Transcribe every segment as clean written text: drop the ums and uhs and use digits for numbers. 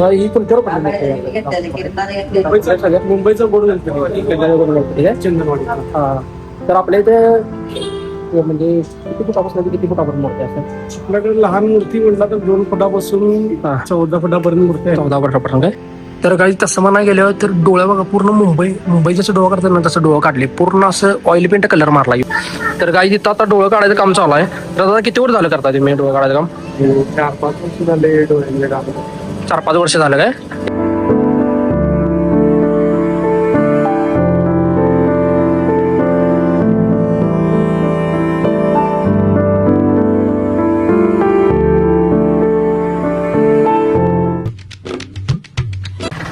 ही तुमच्यावर पडली सगळ्यात मुंबईचा बोर्ड गणपती आहे चंदनवाडी. हा तर आपल्या इथे म्हणजे किती फुटापासून किती फुटापर्यंत मूर्ती असतात? आपल्याकडे लहान मूर्ती म्हटलं तर 2 फुटापासून 14 फुटापर्यंत मूर्ती आहे. 14 फुटापर्यंत काय? तर काही तसं म्हणा गेलं तर डोळ्या बघा पूर्ण मुंबई जसं डोळं काढतात ना तसं डोळं काढले पूर्ण असं ऑइल पेंट कलर मारला. तर काही तिथं आता डोळं काढायचं काम चालू आहे. तर आता किती वर झालं करता तुम्ही डोळं काढायचं काम? 4-5 वर्ष झाले डोळ्यांचे काम. 4-5 वर्ष झालं काय?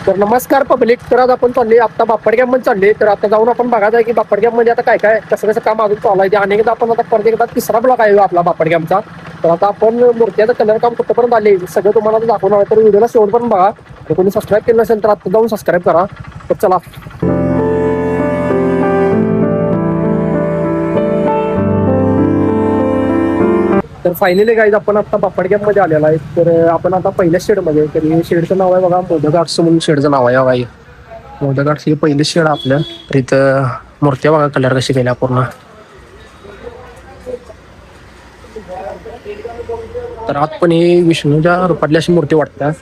तर नमस्कार पब्लिक. तर आज आपण चालले आता बाप्पड कॅम्प मध्ये चालले. तर आता जाऊन आपण बघायचं आहे की बाप्पड कॅम्प मध्ये आता काय काय कसं कसं काम अजून चालू आहे. अनेकदा आपण आता परत एकदा तिसरा ब्लॉग आहे आपला बाप्पड कॅम्पचा. तर आता आपण मूर्त्याचं कलर काम कुठपर्यंत आले सगळं तुम्हाला दाखवणार आहे. तर व्हिडिओला शेवटपर्यंत बघा. तर कोणी सबस्क्राईब केलं नसेल तर आता जाऊन सबस्क्राईब करा. तर चला. तर फायनली गाईज आपण आता बाप्पड कॅम्प मध्ये आलेला आहे. तर आपण आता पहिल्या शेड मध्ये, तर हे शेडचं नाव आहे बघा मोदक आर्ट्स म्हणून शेडचं नाव आहे बघा. मोदक आर्ट्स हे पहिलं शेड आपलं. तर इथं मूर्त्या बघा कलर कशी केल्या पूर्ण. तर आत पण हे विष्णूच्या रूपातली अशी मूर्ती वाटतात.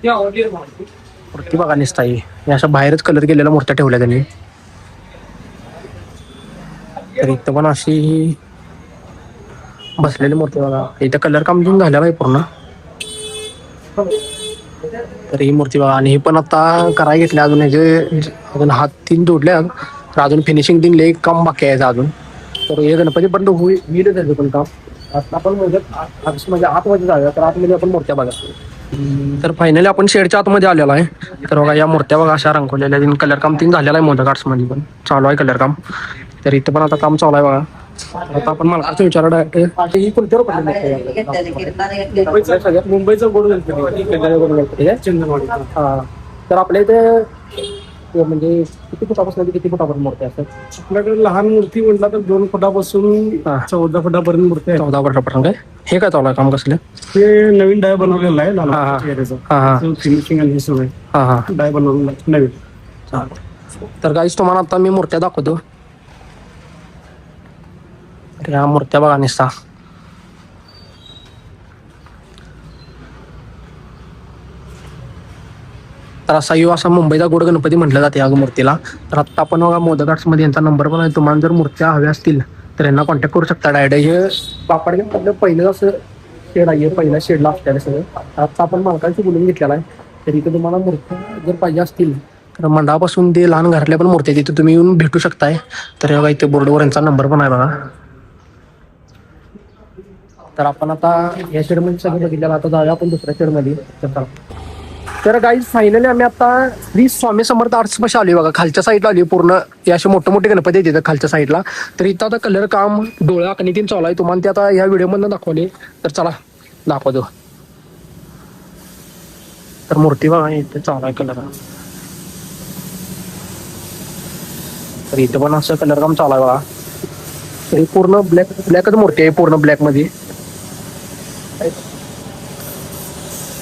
मूर्ती बघा निसता ही अशा बाहेरच कलर केलेल्या मूर्त्या ठेवल्या त्यांनी. तर इथं पण अशी बसलेली मूर्ती बघा. इथं कलर काम घेऊन झालेलं आहे पूर्ण. तर ही मूर्ती बघा. आणि ही पण आता करायला घेतली अजून ह्याचे अजून हात 3 जोडले. तर अजून फिनिशिंग 3 लई काम बाकी आहे अजून. तर हे गणपती पण होईल त्याचं पण काम. आता आपण म्हणजे आतमध्ये जाऊया. तर आतमध्ये आपण मूर्त्या बघा. तर फायनली आपण शेडच्या आतमध्ये आलेलो आहे. तर बघा या मूर्त्या बघा अशा रंगवलेल्या. कलर काम 3 झालेलं आहे मोदक आर्ट्स मध्ये पण चालू आहे कलर काम. तर इथं पण आता काम चालू आहे बघा. आता आपण मला असं विचारलं ही कोणत्यावर सगळ्यात मुंबईचा बोर्ड गणपती आहे चंदनवाडी. हा तर आपल्या इथे म्हणजे किती फुटापासून किती फुटापर्यंत मूर्ती असतात? आपल्याकडे लहान मूर्ती म्हटलं तर 2 फुटापासून 14 फुटापर्यंत मूर्ती आहे. 14 फुटापर्यंत काय? हे काय चालू आहे काम कसलं? हे नवीन डाय बनवलेलं आहे. फिनिशिंग आणि सगळं डाय बनवलेलं नवीन. तर गाईस तुम्हाला आता मी मूर्त्या दाखवतो. या मूर्त्या बघा निस्ता. तर असा मुंबईचा गोड गणपती म्हटलं जाते या मूर्तीला. तर आता आपण बघा मोदक आर्ट्स मध्ये यांचा नंबर पण आहे. तुम्हाला जर मूर्त्या हव्या असतील तर यांना कॉन्टॅक्ट करू शकता डायरेक्ट. हे बाप्पड कॅम्प पहिलं असं शेड आहे. पहिल्या शेडला असलेलं सगळं आता आपण मालकांशी बोलून घेतलेला आहे. तर इथे तुम्हाला मूर्त्या जर पाहिजे असतील तर मंडळापासून ते लहान घरातल्या पण मूर्त्या तिथे तुम्ही येऊन भेटू शकताय. तर बघा इथे बोर्डवर यांचा नंबर पण आहे बघा. तर आपण आता या शेडमध्ये सगळं बघितलेलं. आता जाऊया आपण दुसऱ्या शेडमध्ये. तर गाईज फायनली आम्ही आता श्री स्वामी समर्थ आर्ट्स पाशी आली बघा. खालच्या साईडला आली पूर्ण. हे असे मोठे गणपती आहेत तिथं खालच्या साईडला. तर इथं आता कलर काम डोळ्या आखणी 3 चालू आहे. तुम्हाला ते आता या व्हिडिओमधून दाखवले. तर चला दाखवतो. तर मूर्ती बघा इथे चालू आहे कलर. तर इथं पण असं कलर काम चालू आहे बघा. तर ही पूर्ण ब्लॅकच मूर्ती आहे पूर्ण ब्लॅक मध्ये.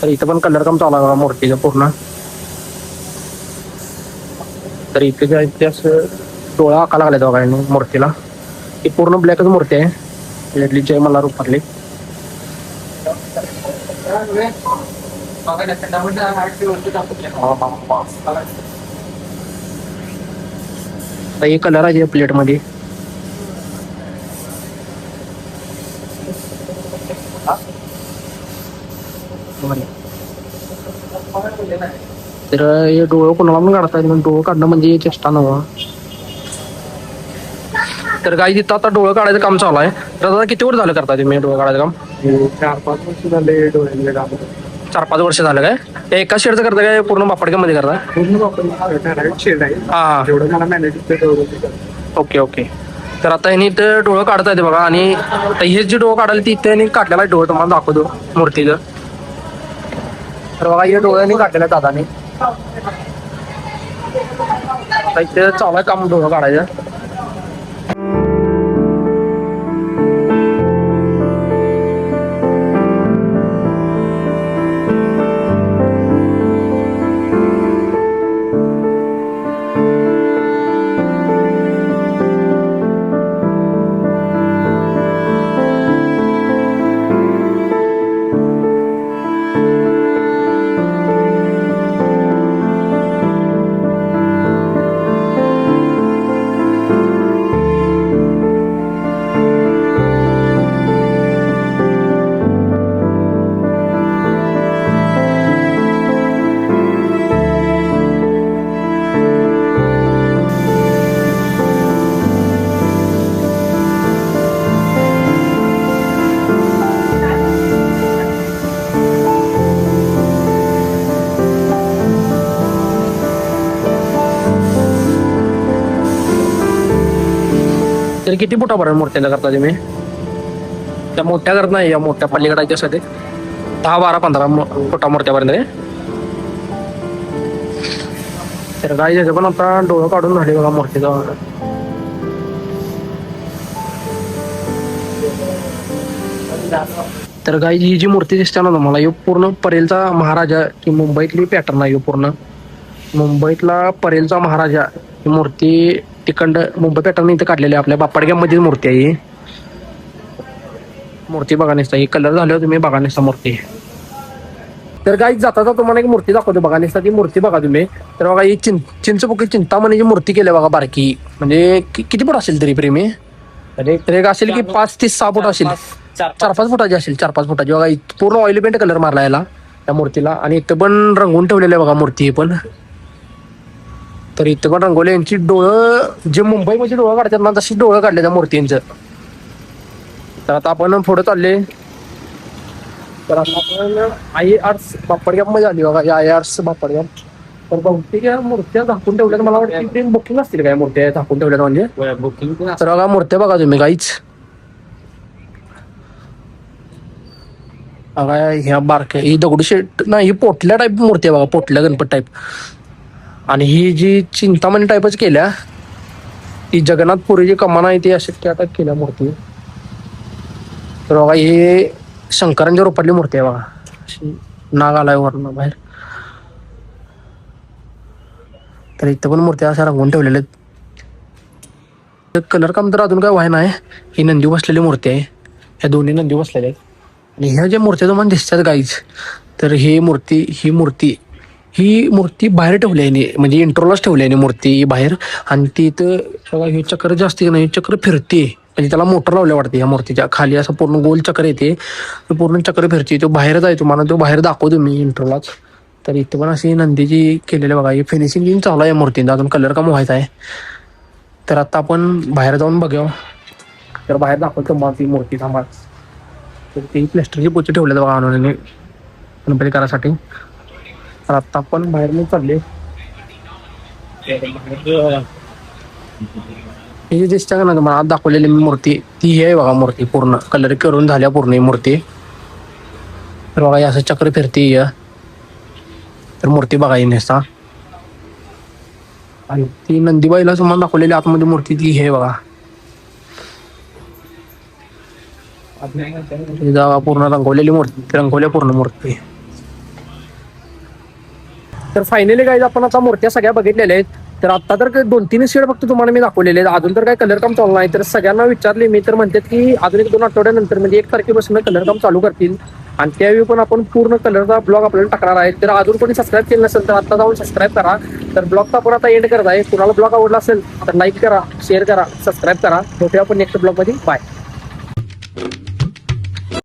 तर इथं पण कलर काम चालू आहे बघा मूर्तीचं पूर्ण. तर इथे असं डोळा आका लागला बघा मूर्तीला. ही पूर्ण ब्लॅकच मूर्ती आहे. लेडली जय मला रूपातली. हे कलर आहे प्लेट मध्ये. तर हे डोळं कोणाला पण काढता येईल. डोळं काढणं म्हणजे चेष्टा नव्हतं. तर काही तिथं आता डोळं काढायचं काम चालू आहे. तर आता किती वर झालं करता तुम्ही डोळं काढायचं काम? 4-5 वर्ष झाले डोळ्यांचे काम. 4-5 वर्ष झालं काय? ते एका शेडचं करता काय पूर्ण बाप्पड कॅम्प मध्ये करता? पूर्ण बाप्पड शेड आहे. हा जेवढं मला मॅनेज. ओके. तर आता यांनी इथं डोळं काढता येते बघा. आणि हे जे डोळं काढायला ते इथे काढलेला डोळं तुम्हाला दाखवतो मूर्तीचं. तर बघा हे डोळ्यांनी काढलेलं आहे दादाने. इथे चालू आहे काम डोळं काढायचं. तर किती फुटापर्यंत मूर्त्या करता तुम्ही? त्या मोठ्या करत नाही, या मोठ्या पलीकडाच्या साठी 10-12-15 फुटा मूर्त्यापर्यंत आहे. तर गाई त्याचं पण आता डोळं काढून झाले बघा मूर्तीचा. तर गाई ही जी मूर्ती दिसते ना तुम्हाला, ही पूर्ण परेलचा महाराजा की मुंबईतली पॅटर्न आहे. पूर्ण मुंबईतला परेलचा महाराजा ही मूर्ती तिकंड मुंबई पॅटर्न इथे काढलेली आहे. आपल्या बाप्पाडग्यामधील मूर्ती आहे ही. मूर्ती बघा निसता, ही कलर झाल्यावर तुम्ही बघा निसता मूर्ती. तर गाई जाता तुम्हाला एक मूर्ती दाखवतो बघा निसता. ती मूर्ती बघा तुम्ही. तर बघा ही चिंचपोकळी चिंतामणीची मूर्ती केली बघा बारकी. म्हणजे किती फूट असेल तरी प्रेमी? तर एक असेल की 5 ते 6 फूट असेल. 4-5 फुटाची असेल. 4-5 फुटाची बघा. पूर्ण ऑइल पेंट कलर मारला याला त्या मूर्तीला. आणि इथं पण रंगवून ठेवलेलं आहे बघा मूर्ती ही पण. तर इथं पण रंगवले. यांची डोळं जे मुंबईमध्ये डोळं काढतात ना, तशी डोळं काढले त्या मूर्तींचं. तर आता आपण पुढे चालले. तर आता आपण IARS बाप्पाडग्यामध्ये आली बघा. IARS बाप्पाडग्याम. तर बहुतेक या मूर्त्या झाकून ठेवल्यात. मला वाटतं बुकिंग असतील काय मूर्त्या झाकून ठेवल्यात म्हणजे बुकिंग. तर बघा मूर्त्या बघा तुम्ही काहीच. बघा ह्या बारक्या, ही दगडूशेठ नाही, ही पोटल्या टाईप मूर्ती आहे बघा. पोटल्या गणपत टाईप. आणि ही जी चिंतामणी टाईपच केल्या, ही जगन्नाथपुरीची कमान आहे ती अशी त्या टाईप केल्या मूर्ती. तर बघा हे शंकरांच्या रूपातली मूर्ती आहे बघा. अशी नाग आलाय वरण बाहेर. तर इथं पण मूर्त्या अशा रंगवून ठेवलेल्या आहेत. कलर काम तर अजून काय व्हाय नाही. ही नंदी बसलेली मूर्ती आहे. ह्या दोन्ही नंदी बसलेल्या आहेत. आणि ह्या ज्या मूर्त्या तुम्हाला दिसतात गाईच, तर ही मूर्ती बाहेर ठेवली आहे. म्हणजे इंट्रोलाच ठेवली आहे मूर्ती बाहेर. आणि ती इथं बघा हे चक्र जे असते नाही, चक्र फिरते. म्हणजे त्याला मोटर लावल्या वाटते ह्या मूर्तीच्या खाली. असं पूर्ण गोल चक्र येते. पूर्ण चक्र फिरते. तो बाहेरच आहे. तुम्हाला तो बाहेर दाखवतो मी इंट्रोलाच. तर इथं पण अशी नंदीची केलेली बघा. ही फिनिशिंग चालू आहे मूर्तींचा. अजून कलर काम व्हायचा आहे. तर आता आपण बाहेर जाऊन बघूया. तर बाहेर दाखवतो मग ती मूर्ती थांबा. तर ती प्लॅस्टरची पोची ठेवल्यात बघा आणून गणपती करासाठी. तर आता आपण बाहेर नाही चालले. ही जी दिसते का ना तुम्हाला आज दाखवलेली मूर्ती, ती आहे बघा मूर्ती. पूर्ण कलर करून झाल्या पूर्ण ही मूर्ती. तर बघा असं चक्र फिरते. तर मूर्ती बघा ही नेसा. आणि ती नंदीबाईला तुम्हाला दाखवलेली आतमध्ये मूर्ती ती हे बघा. पूर्ण रंगवलेली मूर्ती, रंगवल्या पूर्ण मूर्ती. तर फायनली गाईज आपण आता मूर्त्या सगळ्या बघितलेल्या आहेत. तर आता तर 2-3 शेड फक्त तुम्हाला मी दाखवलेले आहेत. अजून तर काय कलर काम चालू नाही. तर सगळ्यांना विचारले मी, तर म्हणतात की अजून 1-2 आठवड्यानंतर म्हणजे 1 तारखेपासून कलर काम चालू करतील. आणि त्यावेळी पण आपण पूर्ण कलरचा ब्लॉग आपल्याला टाकणार आहे. तर अजून कोणी सबस्क्राईब केलं नसेल तर आता जाऊन सबस्क्राईब करा. तर ब्लॉगचा आपण आता एंड करत आहे. कुणाला ब्लॉग आवडला असेल तर लाईक करा, शेअर करा, सबस्क्राईब करा. भेटूया आपण नेक्स्ट ब्लॉगमध्ये. बाय.